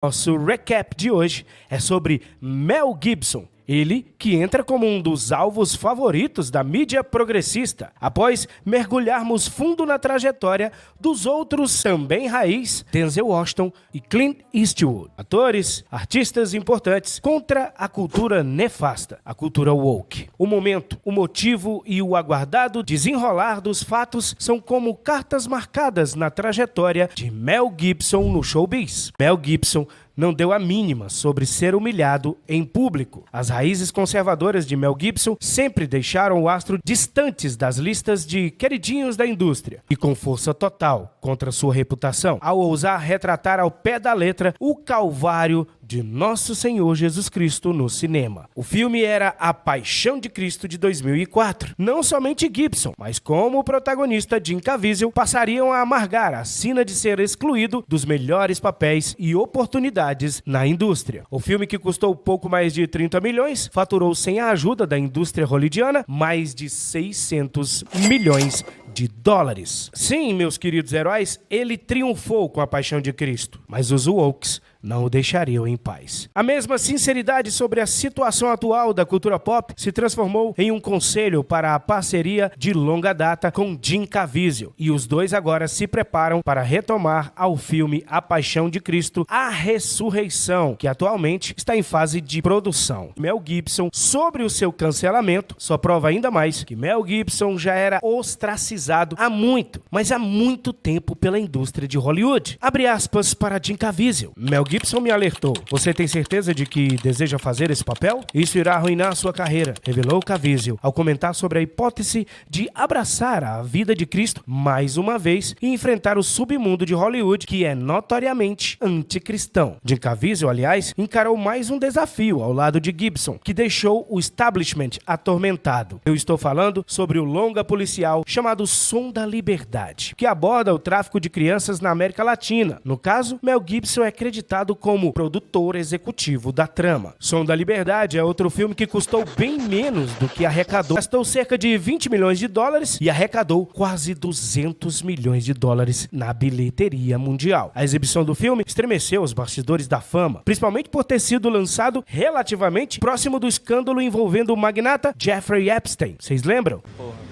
Nosso recap de hoje é sobre Mel Gibson. Ele que entra como um dos alvos favoritos da mídia progressista, após mergulharmos fundo na trajetória dos outros também raiz, Denzel Washington e Clint Eastwood. Atores, artistas importantes contra a cultura nefasta, a cultura woke. O momento, o motivo e o aguardado desenrolar dos fatos são como cartas marcadas na trajetória de Mel Gibson no showbiz. Mel Gibson não deu a mínima sobre ser humilhado em público. As raízes conservadoras de Mel Gibson sempre deixaram o astro distantes das listas de queridinhos da indústria e com força total contra sua reputação, ao ousar retratar ao pé da letra o calvário de Nosso Senhor Jesus Cristo no cinema. O filme era A Paixão de Cristo de 2004. Não somente Gibson, mas como o protagonista Jim Caviezel passariam a amargar a sina de ser excluído dos melhores papéis e oportunidades na indústria. O filme, que custou pouco mais de 30 milhões, faturou, sem a ajuda da indústria hollywoodiana, mais de 600 milhões de dólares. Sim, meus queridos heróis, ele triunfou com A Paixão de Cristo, mas os wokes não o deixariam em paz. A mesma sinceridade sobre a situação atual da cultura pop se transformou em um conselho para a parceria de longa data com Jim Caviezel, e os dois agora se preparam para retomar ao filme A Paixão de Cristo, A Ressurreição, que atualmente está em fase de produção. Mel Gibson, sobre o seu cancelamento, só prova ainda mais que Mel Gibson já era ostracizado há muito, mas há muito tempo pela indústria de Hollywood. Abre aspas para Jim Caviezel. Mel Gibson me alertou. Você tem certeza de que deseja fazer esse papel? Isso irá arruinar sua carreira, revelou Caviezel ao comentar sobre a hipótese de abraçar a vida de Cristo mais uma vez e enfrentar o submundo de Hollywood, que é notoriamente anticristão. Jim Caviezel, aliás, encarou mais um desafio ao lado de Gibson, que deixou o establishment atormentado. Eu estou falando sobre o longa policial chamado Som da Liberdade, que aborda o tráfico de crianças na América Latina. No caso, Mel Gibson é acreditado como produtor executivo da trama. Som da Liberdade é outro filme que custou bem menos do que arrecadou. Gastou cerca de 20 milhões de dólares e arrecadou quase 200 milhões de dólares na bilheteria mundial. A exibição do filme estremeceu os bastidores da fama, principalmente por ter sido lançado relativamente próximo do escândalo envolvendo o magnata Jeffrey Epstein. Vocês lembram?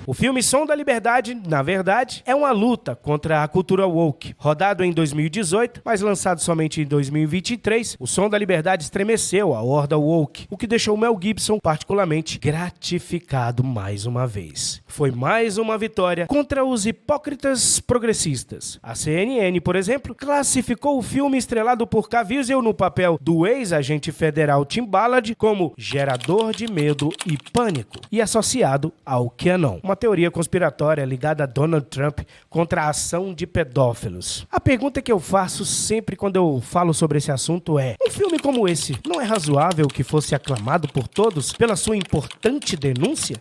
O filme Som da Liberdade, na verdade, é uma luta contra a cultura woke. Rodado em 2018, mas lançado somente em 2023, o Som da Liberdade estremeceu a horda woke, o que deixou Mel Gibson particularmente gratificado mais uma vez. Foi mais uma vitória contra os hipócritas progressistas. A CNN, por exemplo, classificou o filme estrelado por Caviezel no papel do ex-agente federal Tim Ballard como gerador de medo e pânico e associado ao QAnon, uma teoria conspiratória ligada a Donald Trump contra a ação de pedófilos. A pergunta que eu faço sempre quando eu falo sobre esse assunto é: um filme como esse não é razoável que fosse aclamado por todos pela sua importante denúncia?